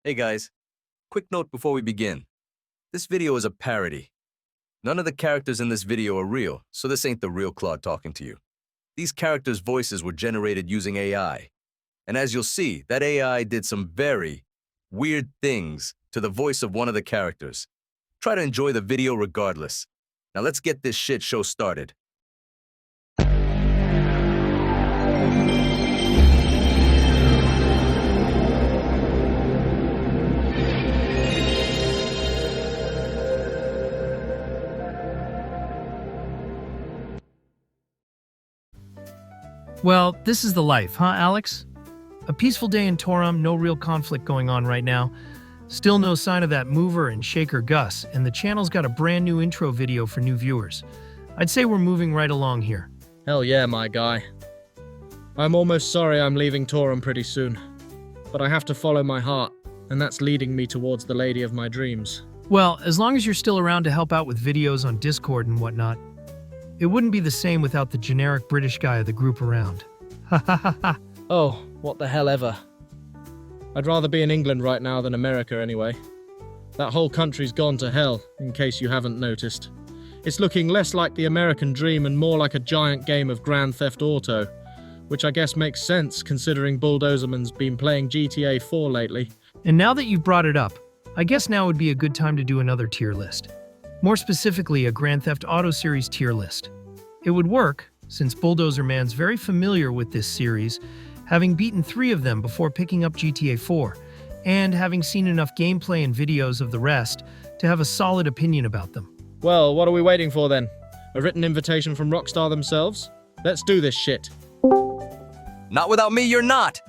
Hey guys, quick note before we begin. This video is a parody. None of the characters in this video are real, so this ain't the real Claude talking to you. These characters' voices were generated using AI. And as you'll see, that AI did some very weird things to the voice of one of the characters. Try to enjoy the video regardless. Now let's get this shit show started. Well, this is the life, huh, Alex? A peaceful day in Toram, no real conflict going on right now. Still no sign of that mover and shaker Gus, and the channel's got a brand new intro video for new viewers. I'd say we're moving right along here. Hell yeah, my guy. I'm almost sorry I'm leaving Toram pretty soon, but I have to follow my heart, and that's leading me towards the lady of my dreams. Well, as long as you're still around to help out with videos on Discord and whatnot, it wouldn't be the same without the generic British guy of the group around. Ha ha ha ha. Oh, what the hell ever. I'd rather be in England right now than America anyway. That whole country's gone to hell, in case you haven't noticed. It's looking less like the American dream and more like a giant game of Grand Theft Auto, which I guess makes sense considering Bulldozerman's been playing GTA 4 lately. And now that you've brought it up, I guess now would be a good time to do another tier list. More specifically, a Grand Theft Auto series tier list. It would work, since Bulldozer Man's very familiar with this series, having beaten 3 of them before picking up GTA 4, and having seen enough gameplay and videos of the rest to have a solid opinion about them. Well, what are we waiting for then? A written invitation from Rockstar themselves? Let's do this shit. Not without me, you're not!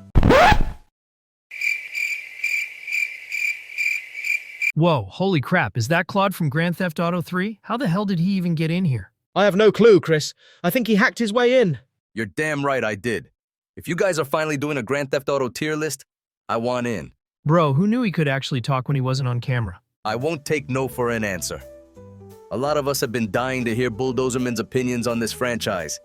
Whoa, holy crap, is that Claude from Grand Theft Auto 3? How the hell did he even get in here? I have no clue, Chris. I think he hacked his way in. You're damn right I did. If you guys are finally doing a Grand Theft Auto tier list, I want in. Bro, who knew he could actually talk when he wasn't on camera? I won't take no for an answer. A lot of us have been dying to hear Bulldozerman's opinions on this franchise.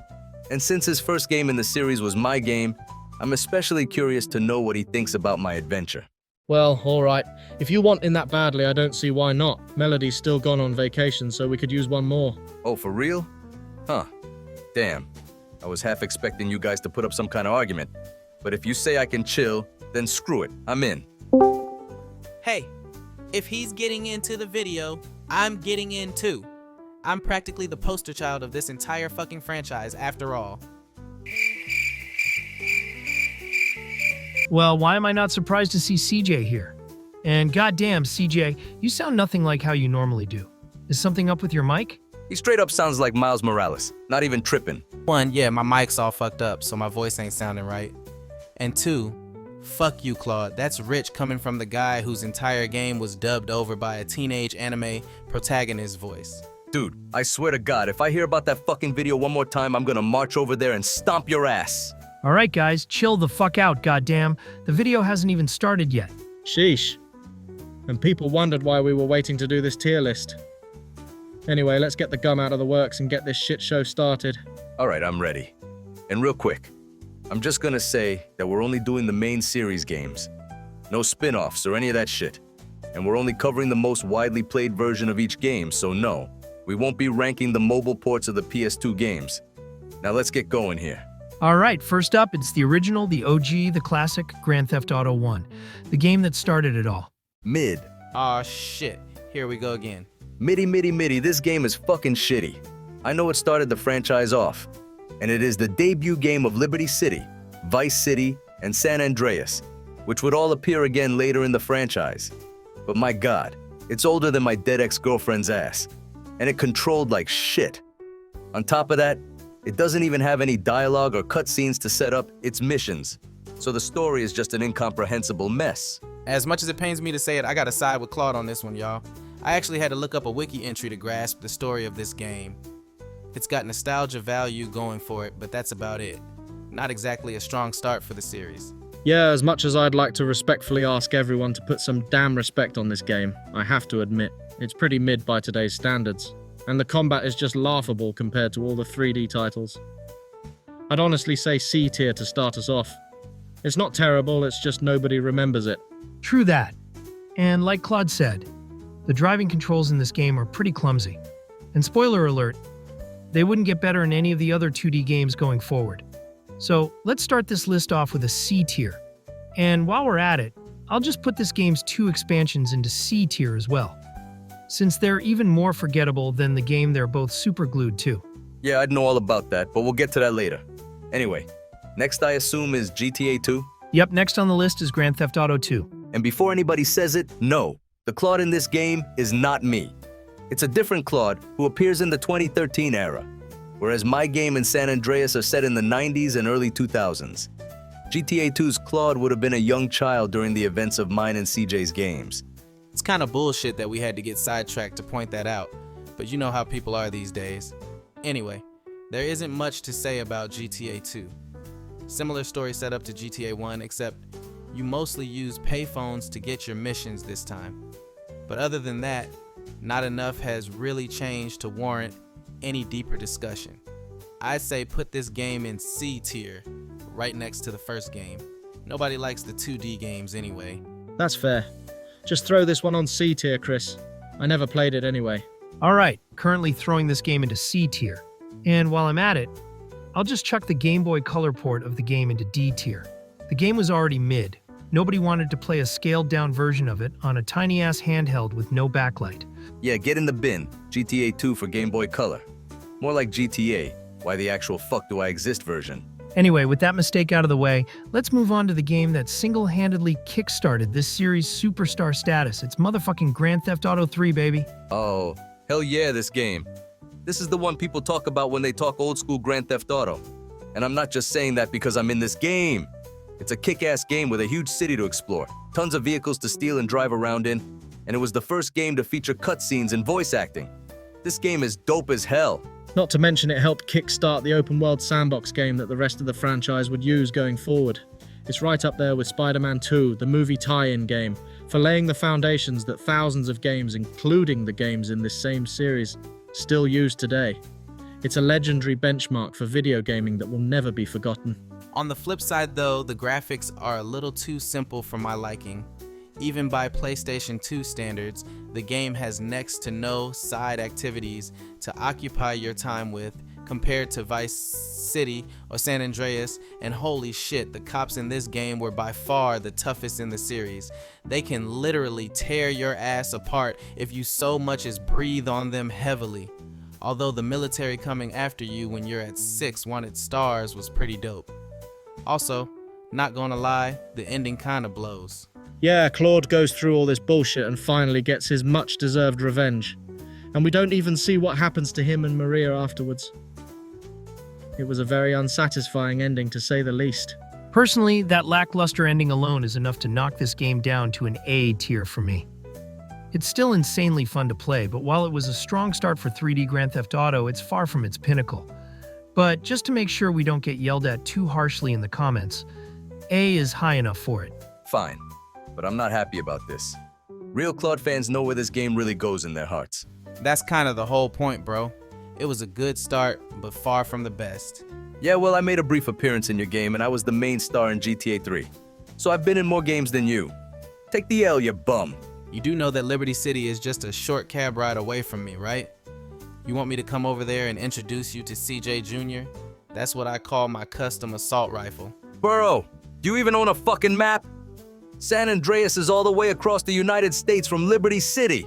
And since his first game in the series was my game, I'm especially curious to know what he thinks about my adventure. Well, alright. If you want in that badly, I don't see why not. Melody's still gone on vacation, so we could use one more. Oh, for real? Huh. Damn. I was half expecting you guys to put up some kind of argument. But if you say I can chill, then screw it. I'm in. Hey, if he's getting into the video, I'm getting in too. I'm practically the poster child of this entire fucking franchise after all. Well, why am I not surprised to see CJ here? And goddamn, CJ, you sound nothing like how you normally do. Is something up with your mic? He straight up sounds like Miles Morales, not even tripping. 1, yeah, my mic's all fucked up, so my voice ain't sounding right. And 2, fuck you, Claude. That's rich coming from the guy whose entire game was dubbed over by a teenage anime protagonist voice. Dude, I swear to God, if I hear about that fucking video one more time, I'm gonna march over there and stomp your ass. Alright guys, chill the fuck out, goddamn. The video hasn't even started yet. Sheesh. And people wondered why we were waiting to do this tier list. Anyway, let's get the gum out of the works and get this shit show started. Alright, I'm ready. And real quick, I'm just gonna say that we're only doing the main series games. No spin-offs or any of that shit. And we're only covering the most widely played version of each game, so no, we won't be ranking the mobile ports of the PS2 games. Now let's get going here. Alright, first up, it's the original, the OG, the classic, Grand Theft Auto 1. The game that started it all. Mid. Aw shit, here we go again. Midi, this game is fucking shitty. I know it started the franchise off. And it is the debut game of Liberty City, Vice City, and San Andreas, which would all appear again later in the franchise. But my God, it's older than my dead ex-girlfriend's ass. And it controlled like shit. On top of that, it doesn't even have any dialogue or cutscenes to set up its missions, so the story is just an incomprehensible mess. As much as it pains me to say it, I gotta side with Claude on this one, y'all. I actually had to look up a wiki entry to grasp the story of this game. It's got nostalgia value going for it, but that's about it. Not exactly a strong start for the series. Yeah, as much as I'd like to respectfully ask everyone to put some damn respect on this game, I have to admit, it's pretty mid by today's standards. And the combat is just laughable compared to all the 3D titles. I'd honestly say C tier to start us off. It's not terrible, it's just nobody remembers it. True that. And like Claude said, the driving controls in this game are pretty clumsy. And spoiler alert, they wouldn't get better in any of the other 2D games going forward. So let's start this list off with a C tier. And while we're at it, I'll just put this game's 2 expansions into C tier as well, since they're even more forgettable than the game they're both super glued to. Yeah, I'd know all about that, but we'll get to that later. Anyway, next I assume is GTA 2? Yep, next on the list is Grand Theft Auto 2. And before anybody says it, no, the Claude in this game is not me. It's a different Claude who appears in the 2013 era, whereas my game and San Andreas are set in the 90s and early 2000s. GTA 2's Claude would have been a young child during the events of mine and CJ's games. It's kind of bullshit that we had to get sidetracked to point that out, but you know how people are these days. Anyway, there isn't much to say about GTA 2. Similar story setup to GTA 1, except you mostly use payphones to get your missions this time. But other than that, not enough has really changed to warrant any deeper discussion. I'd say put this game in C tier, right next to the first game. Nobody likes the 2D games anyway. That's fair. Just throw this one on C tier, Chris. I never played it anyway. Alright, currently throwing this game into C tier. And while I'm at it, I'll just chuck the Game Boy Color port of the game into D tier. The game was already mid. Nobody wanted to play a scaled-down version of it on a tiny-ass handheld with no backlight. Yeah, get in the bin, GTA 2 for Game Boy Color. More like GTA, why the actual fuck do I exist version. Anyway, with that mistake out of the way, let's move on to the game that single-handedly kickstarted this series' superstar status. It's motherfucking Grand Theft Auto 3, baby. Oh, hell yeah, this game. This is the one people talk about when they talk old-school Grand Theft Auto. And I'm not just saying that because I'm in this game. It's a kick-ass game with a huge city to explore, tons of vehicles to steal and drive around in, and it was the first game to feature cutscenes and voice acting. This game is dope as hell. Not to mention it helped kickstart the open-world sandbox game that the rest of the franchise would use going forward. It's right up there with Spider-Man 2, the movie tie-in game, for laying the foundations that thousands of games, including the games in this same series, still use today. It's a legendary benchmark for video gaming that will never be forgotten. On the flip side though, the graphics are a little too simple for my liking. Even by PlayStation 2 standards, the game has next to no side activities to occupy your time with compared to Vice City or San Andreas, and holy shit, the cops in this game were by far the toughest in the series. They can literally tear your ass apart if you so much as breathe on them heavily. Although the military coming after you when you're at 6 wanted stars was pretty dope. Also, not gonna lie, the ending kinda blows. Yeah, Claude goes through all this bullshit and finally gets his much-deserved revenge. And we don't even see what happens to him and Maria afterwards. It was a very unsatisfying ending, to say the least. Personally, that lackluster ending alone is enough to knock this game down to an A tier for me. It's still insanely fun to play, but while it was a strong start for 3D Grand Theft Auto, it's far from its pinnacle. But just to make sure we don't get yelled at too harshly in the comments, A is high enough for it. Fine, but I'm not happy about this. Real Claude fans know where this game really goes in their hearts. That's kind of the whole point, bro. It was a good start, but far from the best. Yeah, well, I made a brief appearance in your game and I was the main star in GTA 3. So I've been in more games than you. Take the L, you bum. You do know that Liberty City is just a short cab ride away from me, right? You want me to come over there and introduce you to CJ Jr.? That's what I call my custom assault rifle. Bro, do you even own a fucking map? San Andreas is all the way across the United States from Liberty City.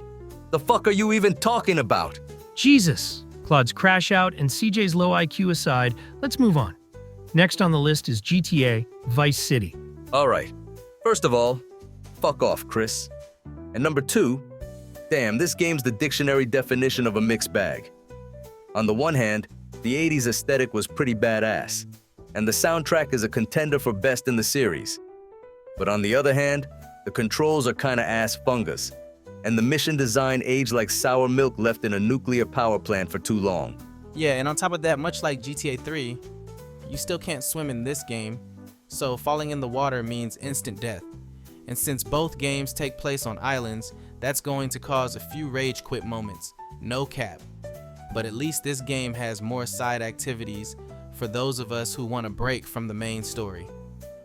The fuck are you even talking about? Jesus! Claude's crash out and CJ's low IQ aside, let's move on. Next on the list is GTA Vice City. Alright, first of all, fuck off, Chris. And number 2, damn, this game's the dictionary definition of a mixed bag. On the one hand, the 80s aesthetic was pretty badass, and the soundtrack is a contender for best in the series. But on the other hand, the controls are kinda ass fungus, and the mission design aged like sour milk left in a nuclear power plant for too long. Yeah, and on top of that, much like GTA 3, you still can't swim in this game, so falling in the water means instant death. And since both games take place on islands, that's going to cause a few rage quit moments, no cap. But at least this game has more side activities for those of us who want a break from the main story,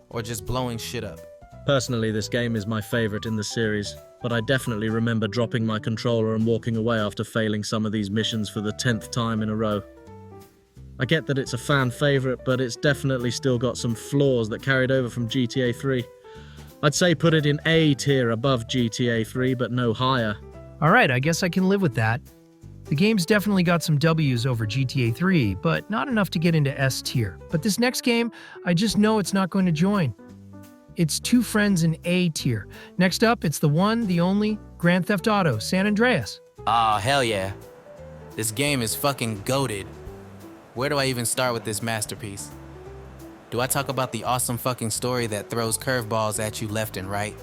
or just blowing shit up. Personally, this game is my favorite in the series. but I definitely remember dropping my controller and walking away after failing some of these missions for the 10th time in a row. I get that it's a fan favourite, but it's definitely still got some flaws that carried over from GTA 3. I'd say put it in A tier above GTA 3, but no higher. Alright, I guess I can live with that. The game's definitely got some W's over GTA 3, but not enough to get into S tier. But this next game, I just know it's not going to join. It's two friends in A tier. Next up, it's the one, the only, Grand Theft Auto, San Andreas. Aw, hell yeah. This game is fucking goated. Where do I even start with this masterpiece? Do I talk about the awesome fucking story that throws curveballs at you left and right?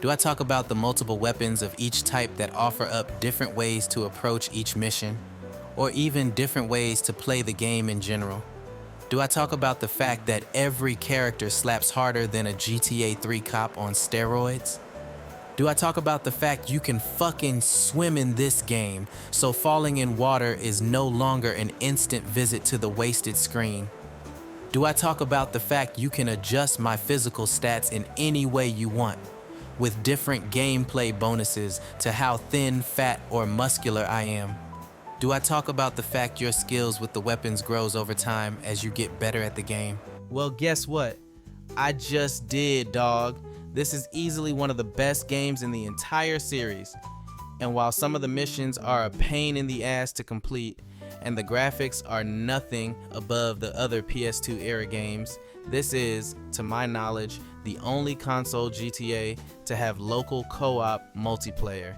Do I talk about the multiple weapons of each type that offer up different ways to approach each mission? Or even different ways to play the game in general? Do I talk about the fact that every character slaps harder than a GTA 3 cop on steroids? Do I talk about the fact you can fucking swim in this game, so falling in water is no longer an instant visit to the wasted screen? Do I talk about the fact you can adjust my physical stats in any way you want, with different gameplay bonuses to how thin, fat, or muscular I am? Do I talk about the fact your skills with the weapons grows over time as you get better at the game? Well, guess what? I just did, dog. This is easily one of the best games in the entire series. And while some of the missions are a pain in the ass to complete, and the graphics are nothing above the other PS2 era games, this is, to my knowledge, the only console GTA to have local co-op multiplayer.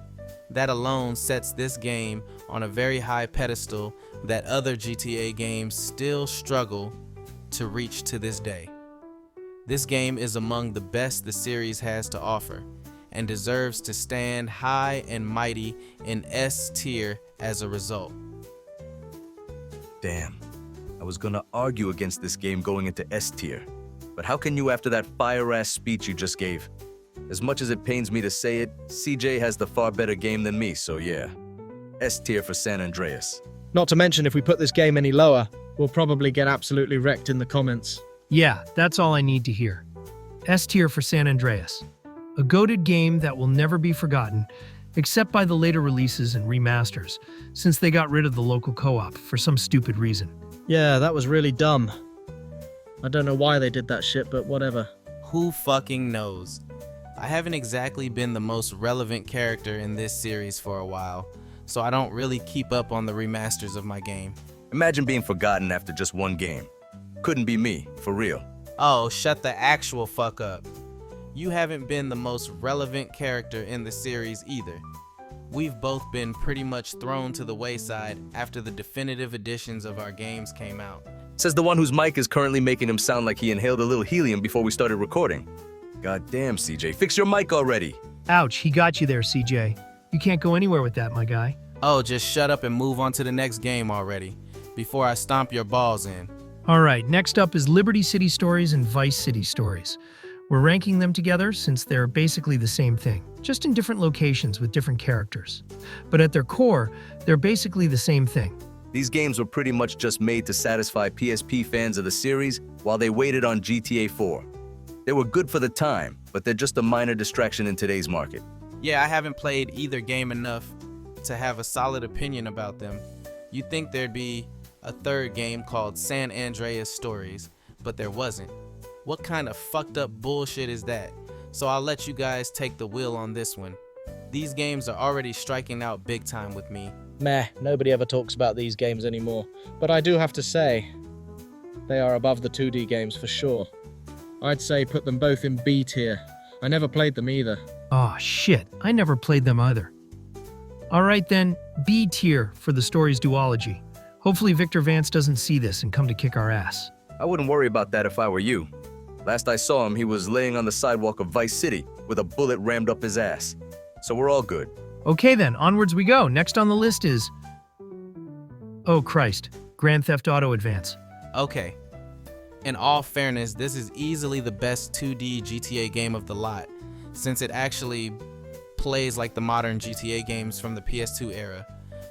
That alone sets this game on a very high pedestal that other GTA games still struggle to reach to this day. This game is among the best the series has to offer, and deserves to stand high and mighty in S tier as a result. Damn, I was gonna argue against this game going into S tier. But how can you after that fire-ass speech you just gave? As much as it pains me to say it, CJ has the far better game than me, so yeah. S tier for San Andreas. Not to mention, if we put this game any lower, we'll probably get absolutely wrecked in the comments. Yeah, that's all I need to hear. S tier for San Andreas. A goated game that will never be forgotten, except by the later releases and remasters, since they got rid of the local co-op for some stupid reason. Yeah, that was really dumb. I don't know why they did that shit, but whatever. Who fucking knows? I haven't exactly been the most relevant character in this series for a while, so I don't really keep up on the remasters of my game. Imagine being forgotten after just one game. Couldn't be me, for real. Oh, shut the actual fuck up. You haven't been the most relevant character in the series either. We've both been pretty much thrown to the wayside after the definitive editions of our games came out. Says the one whose mic is currently making him sound like he inhaled a little helium before we started recording. God damn, CJ, fix your mic already. Ouch, he got you there, CJ. You can't go anywhere with that, my guy. Oh, just shut up and move on to the next game already, before I stomp your balls in. Alright, next up is Liberty City Stories and Vice City Stories. We're ranking them together since they're basically the same thing, just in different locations with different characters. But at their core, they're basically the same thing. These games were pretty much just made to satisfy PSP fans of the series while they waited on GTA 4. They were good for the time, but they're just a minor distraction in today's market. Yeah, I haven't played either game enough to have a solid opinion about them. You'd think there'd be a third game called San Andreas Stories, but there wasn't. What kind of fucked up bullshit is that? So I'll let you guys take the wheel on this one. These games are already striking out big time with me. Meh, nobody ever talks about these games anymore. But I do have to say, they are above the 2D games for sure. I'd say put them both in B tier. I never played them either. Aw, shit, I never played them either. Alright then, B tier for the story's duology. Hopefully Victor Vance doesn't see this and come to kick our ass. I wouldn't worry about that if I were you. Last I saw him, he was laying on the sidewalk of Vice City with a bullet rammed up his ass. So we're all good. Okay then, onwards we go. Next on the list is... Oh Christ, Grand Theft Auto Advance. Okay. In all fairness, this is easily the best 2D GTA game of the lot, since it actually plays like the modern GTA games from the PS2 era,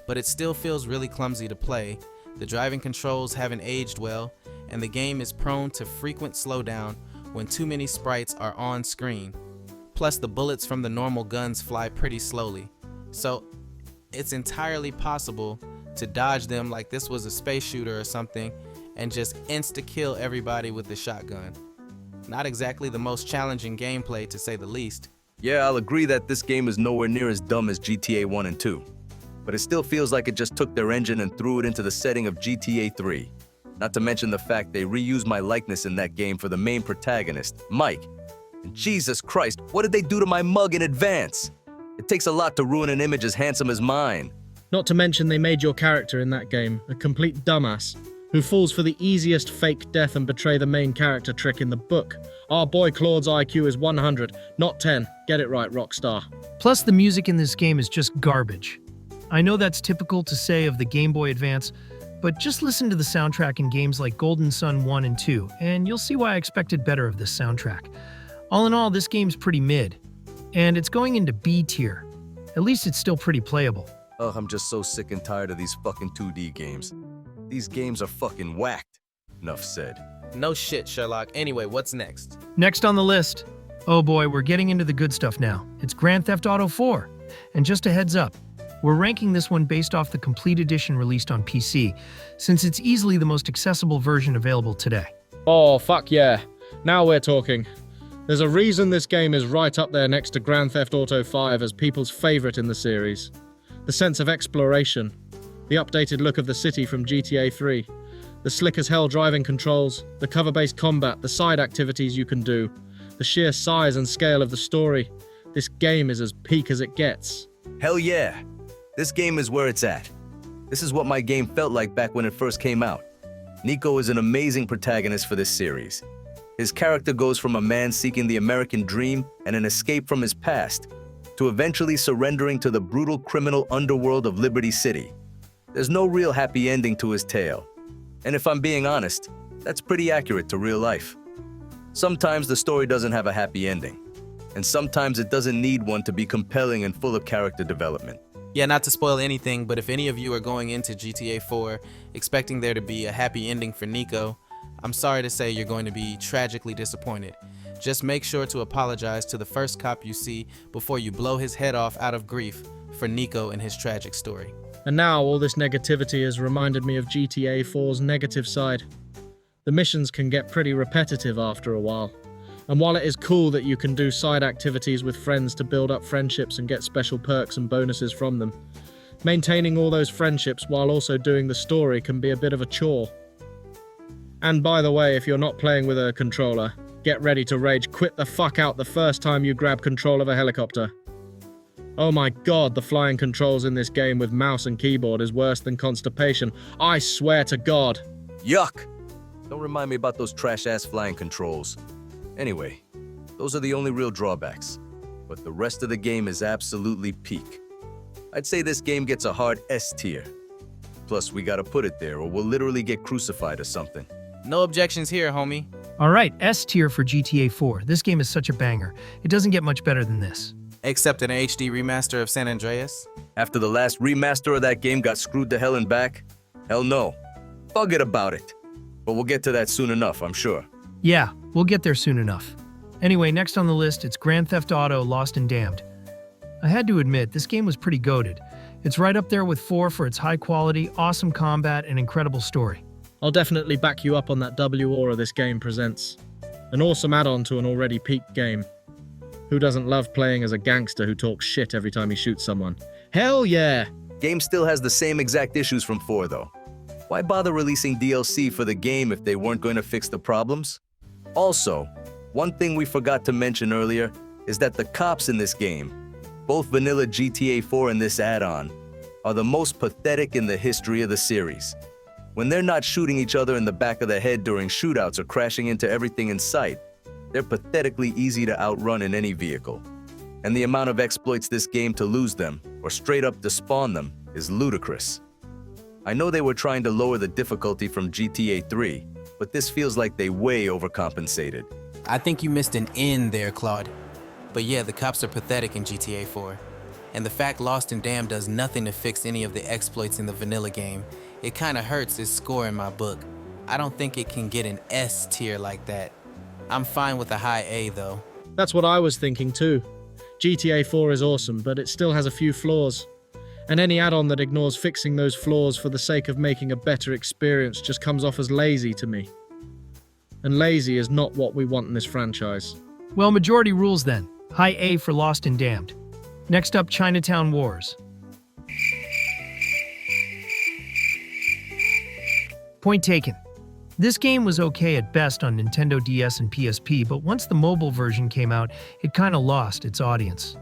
but it still feels really clumsy to play. The driving controls haven't aged well, and the game is prone to frequent slowdown when too many sprites are on screen. Plus, the bullets from the normal guns fly pretty slowly, so it's entirely possible to dodge them like this was a space shooter or something and just insta-kill everybody with the shotgun. Not exactly the most challenging gameplay, to say the least. Yeah, I'll agree that this game is nowhere near as dumb as GTA 1 and 2, but it still feels like it just took their engine and threw it into the setting of GTA 3. Not to mention the fact they reused my likeness in that game for the main protagonist, Mike. And Jesus Christ, what did they do to my mug in advance? It takes a lot to ruin an image as handsome as mine. Not to mention they made your character in that game a complete dumbass, who falls for the easiest fake death and betray the main character trick in the book. Our boy Claude's IQ is 100, not 10. Get it right, Rockstar. Plus, the music in this game is just garbage. I know that's typical to say of the Game Boy Advance, but just listen to the soundtrack in games like Golden Sun 1 and 2, and you'll see why I expected better of this soundtrack. All in all, this game's pretty mid, and it's going into B tier. At least it's still pretty playable. Ugh, I'm just so sick and tired of these fucking 2D games. These games are fucking whacked. Enough said. No shit, Sherlock. Anyway, what's next? Next on the list, oh boy, we're getting into the good stuff now. It's Grand Theft Auto 4. And just a heads up, we're ranking this one based off the complete edition released on PC, since it's easily the most accessible version available today. Oh, fuck yeah. Now we're talking. There's a reason this game is right up there next to Grand Theft Auto 5 as people's favorite in the series. The sense of exploration, the updated look of the city from GTA 3, the slick as hell driving controls, the cover-based combat, the side activities you can do, the sheer size and scale of the story. This game is as peak as it gets. Hell yeah! This game is where it's at. This is what my game felt like back when it first came out. Nico is an amazing protagonist for this series. His character goes from a man seeking the American dream and an escape from his past, to eventually surrendering to the brutal criminal underworld of Liberty City. There's no real happy ending to his tale. And if I'm being honest, that's pretty accurate to real life. Sometimes the story doesn't have a happy ending, and sometimes it doesn't need one to be compelling and full of character development. Yeah, not to spoil anything, but if any of you are going into GTA 4 expecting there to be a happy ending for Nico, I'm sorry to say you're going to be tragically disappointed. Just make sure to apologize to the first cop you see before you blow his head off out of grief for Nico and his tragic story. And now all this negativity has reminded me of GTA 4's negative side. The missions can get pretty repetitive after a while. And while it is cool that you can do side activities with friends to build up friendships and get special perks and bonuses from them, maintaining all those friendships while also doing the story can be a bit of a chore. And by the way, if you're not playing with a controller, get ready to rage quit the fuck out the first time you grab control of a helicopter. Oh my god, the flying controls in this game with mouse and keyboard is worse than constipation. I swear to God. Yuck! Don't remind me about those trash-ass flying controls. Anyway, those are the only real drawbacks. But the rest of the game is absolutely peak. I'd say this game gets a hard S tier. Plus, we gotta put it there or we'll literally get crucified or something. No objections here, homie. Alright, S tier for GTA 4. This game is such a banger. It doesn't get much better than this. Except an HD remaster of San Andreas. After the last remaster of that game got screwed to hell and back? Hell no. Forget about it. But we'll get to that soon enough, I'm sure. Yeah, we'll get there soon enough. Anyway, next on the list, it's Grand Theft Auto Lost and Damned. I had to admit, this game was pretty goated. It's right up there with 4 for its high quality, awesome combat, and incredible story. I'll definitely back you up on that W aura this game presents. An awesome add-on to an already peak game. Who doesn't love playing as a gangster who talks shit every time he shoots someone? Hell yeah! Game still has the same exact issues from 4 though. Why bother releasing DLC for the game if they weren't going to fix the problems? Also, one thing we forgot to mention earlier is that the cops in this game, both vanilla GTA 4 and this add-on, are the most pathetic in the history of the series. When they're not shooting each other in the back of the head during shootouts or crashing into everything in sight, they're pathetically easy to outrun in any vehicle. And the amount of exploits this game to lose them, or straight up despawn them, is ludicrous. I know they were trying to lower the difficulty from GTA 3, but this feels like they way overcompensated. I think you missed an N there, Claude. But yeah, the cops are pathetic in GTA 4. And the fact Lost and Damned does nothing to fix any of the exploits in the vanilla game, it kinda hurts its score in my book. I don't think it can get an S tier like that. I'm fine with a high A though. That's what I was thinking too. GTA 4 is awesome, but it still has a few flaws. And any add-on that ignores fixing those flaws for the sake of making a better experience just comes off as lazy to me. And lazy is not what we want in this franchise. Well, majority rules then. High A for Lost and Damned. Next up, Chinatown Wars. Point taken. This game was okay at best on Nintendo DS and PSP, but once the mobile version came out, it kinda lost its audience.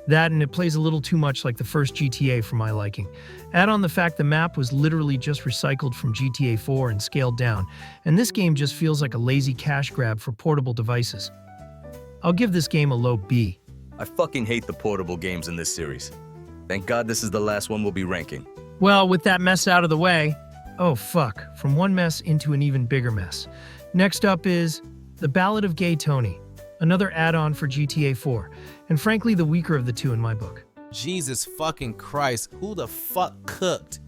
That and it plays a little too much like the first GTA for my liking. Add on the fact the map was literally just recycled from GTA 4 and scaled down, and this game just feels like a lazy cash grab for portable devices. I'll give this game a low B. I fucking hate the portable games in this series. Thank God this is the last one we'll be ranking. Well, with that mess out of the way, oh fuck, from one mess into an even bigger mess. Next up is The Ballad of Gay Tony, another add-on for GTA 4, and frankly the weaker of the two in my book. Jesus fucking Christ, who the fuck cooked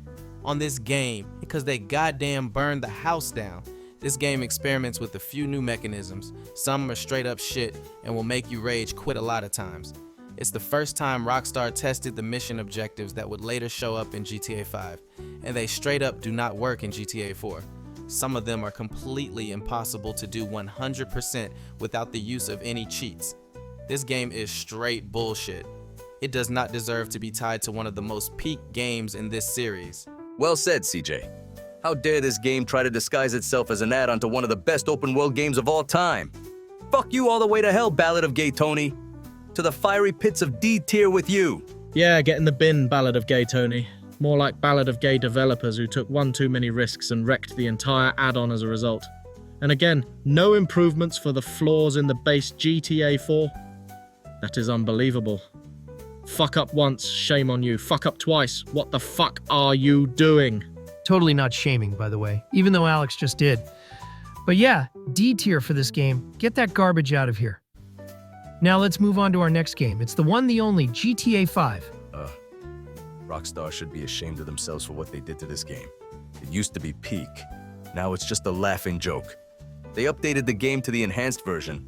on this game because they goddamn burned the house down? This game experiments with a few new mechanisms. Some are straight up shit and will make you rage quit a lot of times. It's the first time Rockstar tested the mission objectives that would later show up in GTA 5, and they straight up do not work in GTA 4. Some of them are completely impossible to do 100% without the use of any cheats. This game is straight bullshit. It does not deserve to be tied to one of the most peak games in this series. Well said, CJ. How dare this game try to disguise itself as an add-on to one of the best open-world games of all time? Fuck you all the way to hell, Ballad of Gay Tony. To the fiery pits of D tier with you. Yeah, get in the bin, Ballad of Gay Tony. More like Ballad of Gay developers who took one too many risks and wrecked the entire add-on as a result. And again, no improvements for the flaws in the base GTA 4. That is unbelievable. Fuck up once, shame on you. Fuck up twice, what the fuck are you doing? Totally not shaming, by the way, even though Alex just did. But yeah, D tier for this game. Get that garbage out of here. Now let's move on to our next game. It's the one, the only, GTA 5. Rockstar should be ashamed of themselves for what they did to this game. It used to be peak. Now it's just a laughing joke. They updated the game to the enhanced version.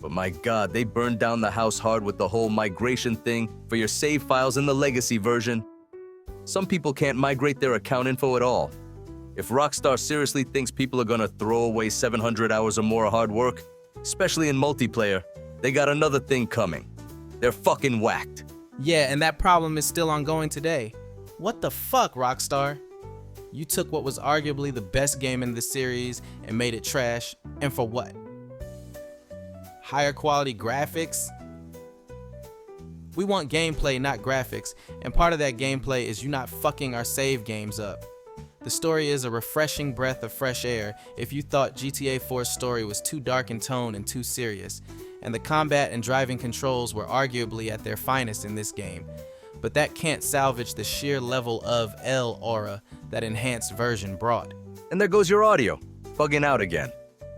But my God, they burned down the house hard with the whole migration thing for your save files in the legacy version. Some people can't migrate their account info at all. If Rockstar seriously thinks people are gonna throw away 700 hours or more of hard work, especially in multiplayer, they got another thing coming. They're fucking whacked. Yeah, and that problem is still ongoing today. What the fuck, Rockstar? You took what was arguably the best game in the series and made it trash, and for what? Higher quality graphics? We want gameplay, not graphics, and part of that gameplay is you not fucking our save games up. The story is a refreshing breath of fresh air if you thought GTA 4's story was too dark in tone and too serious, and the combat and driving controls were arguably at their finest in this game. But that can't salvage the sheer level of L aura that enhanced version brought. And there goes your audio, bugging out again.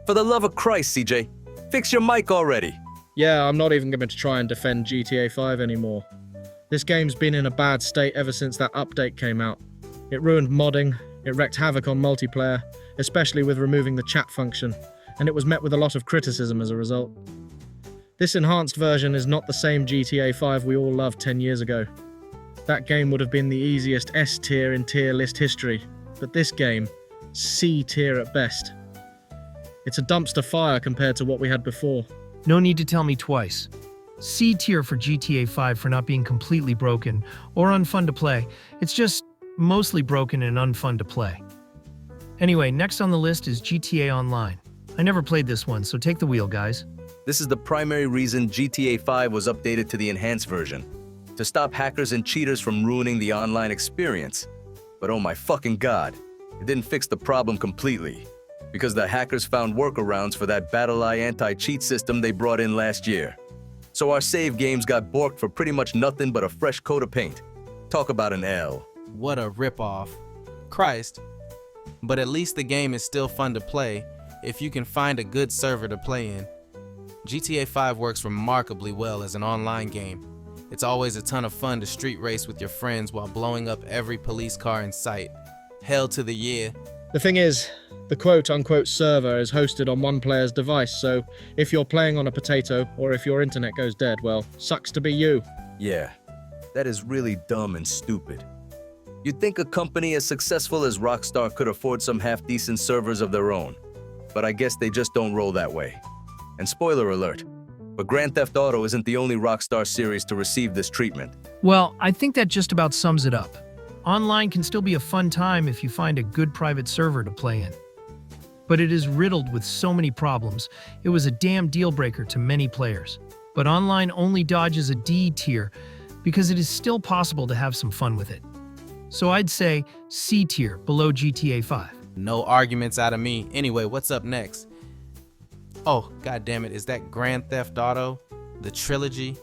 For the love of Christ, CJ, fix your mic already. Yeah, I'm not even going to try and defend GTA 5 anymore. This game's been in a bad state ever since that update came out. It ruined modding, it wreaked havoc on multiplayer, especially with removing the chat function, and it was met with a lot of criticism as a result. This enhanced version is not the same GTA 5 we all loved 10 years ago. That game would have been the easiest S tier in tier list history, but this game, C tier at best. It's a dumpster fire compared to what we had before. No need to tell me twice. C tier for GTA 5 for not being completely broken or unfun to play. It's just mostly broken and unfun to play. Anyway, next on the list is GTA Online. I never played this one, so take the wheel, guys. This is the primary reason GTA 5 was updated to the enhanced version, to stop hackers and cheaters from ruining the online experience. But oh my fucking God, it didn't fix the problem completely, because the hackers found workarounds for that BattleEye anti-cheat system they brought in last year. So our save games got borked for pretty much nothing but a fresh coat of paint. Talk about an L. What a ripoff. Christ. But at least the game is still fun to play if you can find a good server to play in. GTA 5 works remarkably well as an online game. It's always a ton of fun to street race with your friends while blowing up every police car in sight. Hell to the yeah, The thing is, the quote-unquote server is hosted on one player's device, so if you're playing on a potato, or if your internet goes dead, well, sucks to be you. Yeah, that is really dumb and stupid. You'd think a company as successful as Rockstar could afford some half-decent servers of their own, but I guess they just don't roll that way. And spoiler alert, but Grand Theft Auto isn't the only Rockstar series to receive this treatment. Well, I think that just about sums it up. Online can still be a fun time if you find a good private server to play in. But it is riddled with so many problems, it was a damn deal breaker to many players. But online only dodges a D tier because it is still possible to have some fun with it. So I'd say C tier, below GTA 5. No arguments out of me. Anyway, what's up next? Oh, god damn it, is that Grand Theft Auto? The trilogy?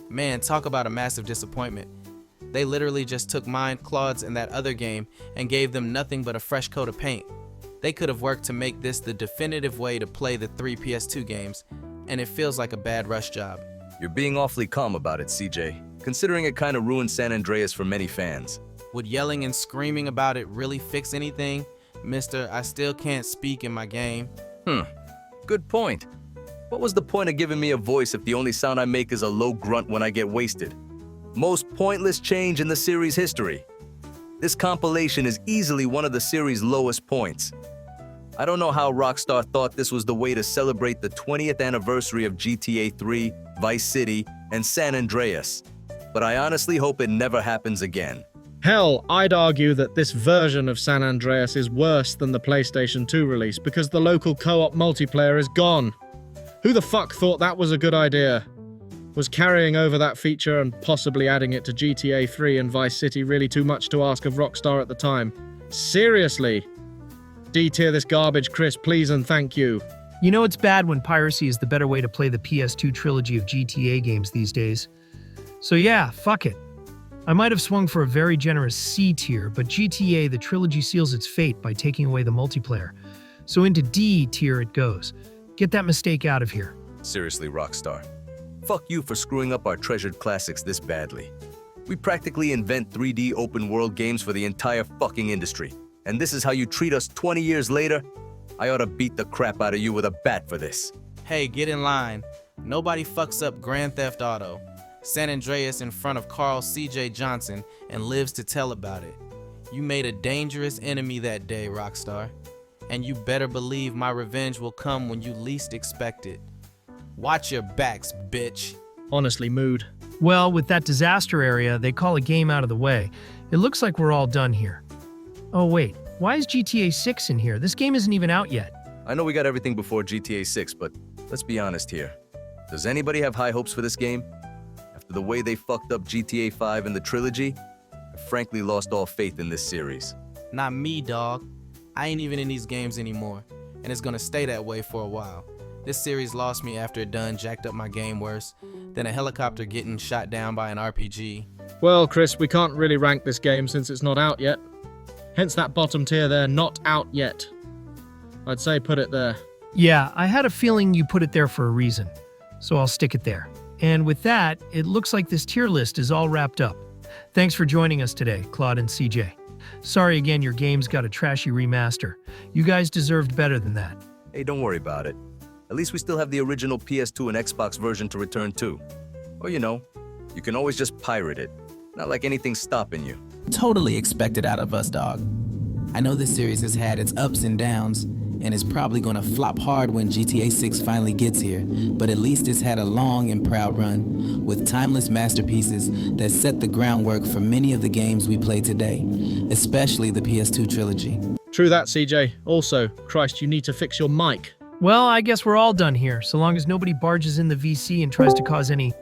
Man, talk about a massive disappointment. They literally just took mine, Claude's, and that other game and gave them nothing but a fresh coat of paint. They could have worked to make this the definitive way to play the 3 PS2 games, and it feels like a bad rush job. You're being awfully calm about it, CJ, considering it kind of ruined San Andreas for many fans. Would yelling and screaming about it really fix anything? Mister, I still can't speak in my game. Good point. What was the point of giving me a voice if the only sound I make is a low grunt when I get wasted? Most pointless change in the series' history. This compilation is easily one of the series' lowest points. I don't know how Rockstar thought this was the way to celebrate the 20th anniversary of GTA 3, Vice City, and San Andreas, but I honestly hope it never happens again. Hell, I'd argue that this version of San Andreas is worse than the PlayStation 2 release because the local co-op multiplayer is gone. Who the fuck thought that was a good idea? Was carrying over that feature and possibly adding it to GTA 3 and Vice City really too much to ask of Rockstar at the time? Seriously? D-tier this garbage, Chris, please and thank you. You know it's bad when piracy is the better way to play the PS2 trilogy of GTA games these days. So yeah, fuck it. I might have swung for a very generous C tier, but GTA the trilogy seals its fate by taking away the multiplayer. So into D tier it goes. Get that mistake out of here. Seriously, Rockstar. Fuck you for screwing up our treasured classics this badly. We practically invent 3D open-world games for the entire fucking industry. And this is how you treat us 20 years later? I ought to beat the crap out of you with a bat for this. Hey, get in line. Nobody fucks up Grand Theft Auto, San Andreas in front of Carl CJ Johnson and lives to tell about it. You made a dangerous enemy that day, Rockstar. And you better believe my revenge will come when you least expect it. Watch your backs, bitch. Honestly, mood. Well, with that disaster area, they call a game out of the way. It looks like we're all done here. Oh wait, why is GTA 6 in here? This game isn't even out yet. I know we got everything before GTA 6, but let's be honest here. Does anybody have high hopes for this game? After the way they fucked up GTA 5 and the trilogy, I frankly lost all faith in this series. Not me, dog. I ain't even in these games anymore, and it's gonna stay that way for a while. This series lost me after it done jacked up my game worse than a helicopter getting shot down by an RPG. Well, Chris, we can't really rank this game since it's not out yet. Hence that bottom tier there, not out yet. I'd say put it there. Yeah, I had a feeling you put it there for a reason, so I'll stick it there. And with that, it looks like this tier list is all wrapped up. Thanks for joining us today, Claude and CJ. Sorry again your game's got a trashy remaster. You guys deserved better than that. Hey, don't worry about it. At least we still have the original PS2 and Xbox version to return to. Or you know, you can always just pirate it. Not like anything's stopping you. Totally expected out of us, dog. I know this series has had its ups and downs, and is probably gonna flop hard when GTA 6 finally gets here, but at least it's had a long and proud run, with timeless masterpieces that set the groundwork for many of the games we play today, especially the PS2 trilogy. True that, CJ. Also, Christ, you need to fix your mic. Well, I guess we're all done here, so long as nobody barges in the VC and tries to cause any...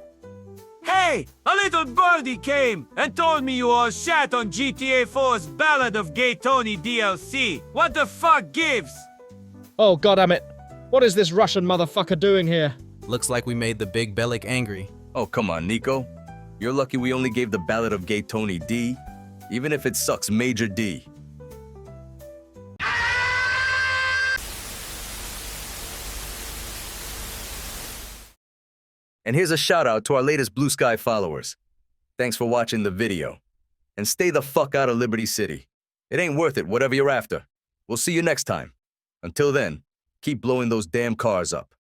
Hey, a little birdie came and told me you all shat on GTA 4's Ballad of Gay Tony DLC. What the fuck gives? Oh, goddammit. What is this Russian motherfucker doing here? Looks like we made the Big Bellic angry. Oh, come on, Nico. You're lucky we only gave the Ballad of Gay Tony D, even if it sucks major D. And here's a shout out to our latest Blue Sky followers. Thanks for watching the video. And stay the fuck out of Liberty City. It ain't worth it, whatever you're after. We'll see you next time. Until then, keep blowing those damn cars up.